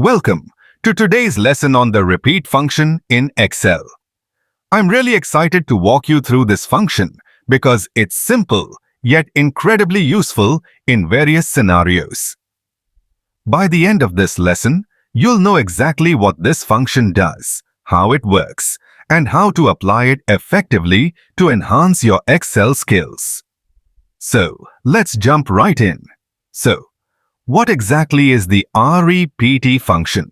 Welcome to today's lesson on the repeat function in Excel. I'm really excited to walk you through this function because it's simple yet incredibly useful in various scenarios. By the end of this lesson, you'll know exactly what this function does, how it works, and how to apply it effectively to enhance your Excel skills. So, let's jump right in. What exactly is the REPT function?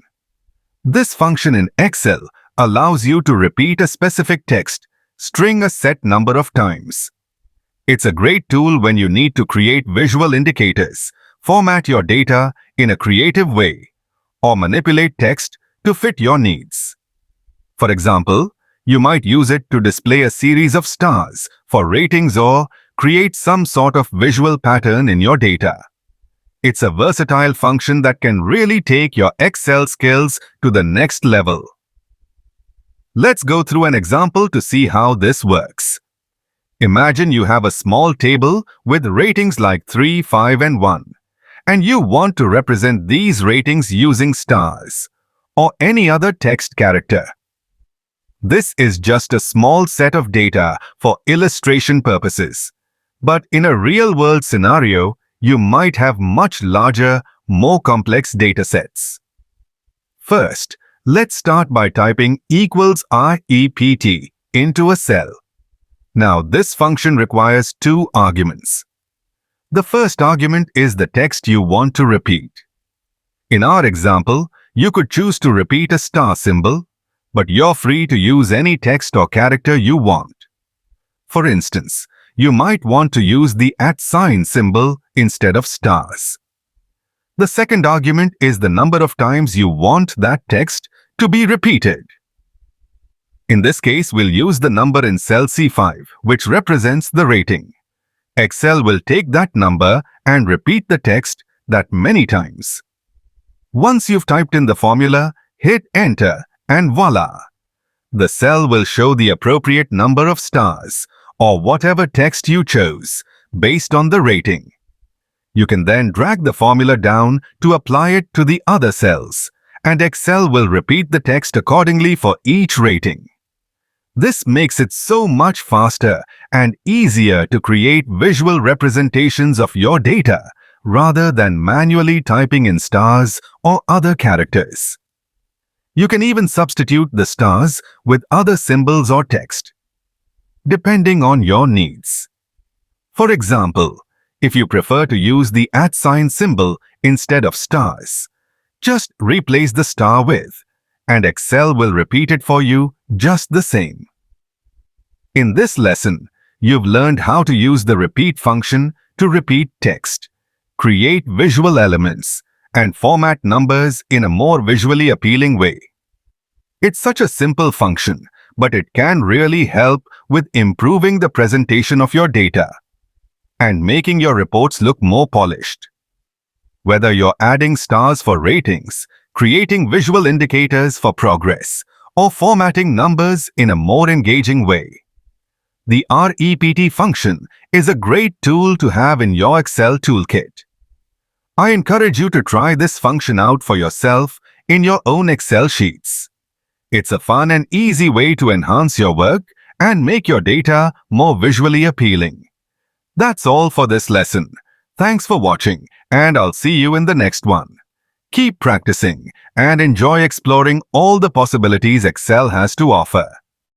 This function in Excel allows you to repeat a specific text string a set number of times. It's a great tool when you need to create visual indicators, format your data in a creative way, or manipulate text to fit your needs. For example, you might use it to display a series of stars for ratings or create some sort of visual pattern in your data. It's a versatile function that can really take your Excel skills to the next level. Let's go through an example to see how this works. Imagine you have a small table with ratings like 3, 5, and 1, and you want to represent these ratings using stars or any other text character. This is just a small set of data for illustration purposes, but in a real-world scenario, you might have much larger, more complex data sets. First, let's start by typing equals REPT into a cell. Now, this function requires two arguments. The first argument is the text you want to repeat. In our example, you could choose to repeat a star symbol, but you're free to use any text or character you want. For instance, you might want to use the @ symbol instead of stars. The second argument is the number of times you want that text to be repeated. In this case, we'll use the number in cell C5, which represents the rating. Excel will take that number and repeat the text that many times. Once you've typed in the formula, hit Enter and voila! The cell will show the appropriate number of stars or whatever text you chose based on the rating. You can then drag the formula down to apply it to the other cells, and Excel will repeat the text accordingly for each rating. This makes it so much faster and easier to create visual representations of your data rather than manually typing in stars or other characters. You can even substitute the stars with other symbols or text, depending on your needs. For example, if you prefer to use the @ symbol instead of stars, just replace the star with, and Excel will repeat it for you just the same. In this lesson, you've learned how to use the repeat function to repeat text, create visual elements, and format numbers in a more visually appealing way. It's such a simple function, but it can really help with improving the presentation of your data and making your reports look more polished. Whether you're adding stars for ratings, creating visual indicators for progress, or formatting numbers in a more engaging way, the REPT function is a great tool to have in your Excel toolkit. I encourage you to try this function out for yourself in your own Excel sheets. It's a fun and easy way to enhance your work and make your data more visually appealing. That's all for this lesson. Thanks for watching, and I'll see you in the next one. Keep practicing and enjoy exploring all the possibilities Excel has to offer.